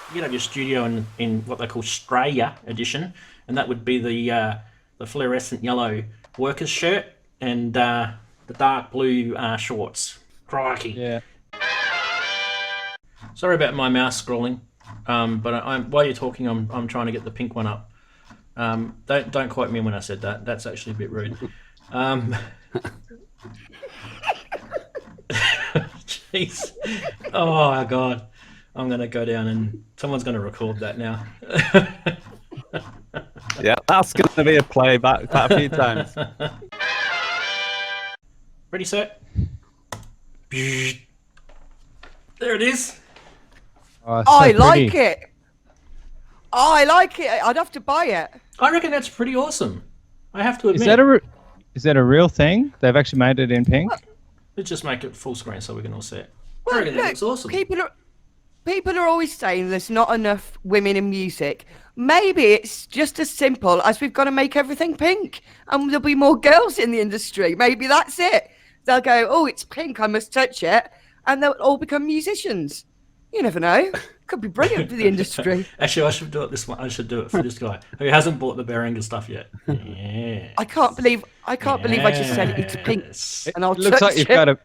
you could have your studio in what they call Straya edition, and that would be the fluorescent yellow workers shirt and the dark blue shorts. Crikey. Yeah. Sorry about my mouse scrolling, but while you're talking, I'm trying to get the pink one up. Don't quote me when I said that. That's actually a bit rude. Jeez. Oh my God. I'm gonna go down and someone's gonna record that now. Yeah, that's gonna be a playback quite a few times. Ready, set. There it is. Oh, so I pretty. like it. I like it. I'd have to buy it. I reckon that's pretty awesome. I have to admit. Is that a real thing? They've actually made it in pink? Let's just make it full screen so we can all see it. I Well, reckon it looks awesome. People are always saying there's not enough women in music. Maybe it's just as simple as we've got to make everything pink, and there'll be more girls in the industry. Maybe that's it. They'll go, oh, it's pink, I must touch it, and they'll all become musicians. You never know. Could be brilliant for the industry. Actually, I should do it this one. I should do it for this guy who hasn't bought the Behringer stuff yet. Yeah. I can't believe I just said it's pink, and I'll It looks touch like you've it. got a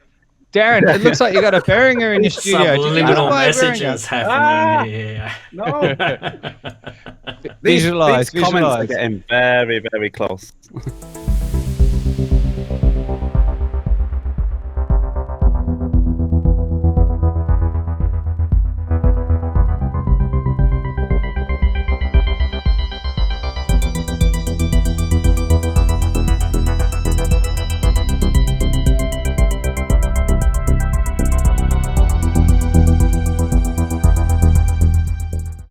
Darren. It looks like you got a Behringer in your studio. Did you just Subliminal buy a messages Behringer? happening. No. Visualize, These comments are visualize. getting very, very close.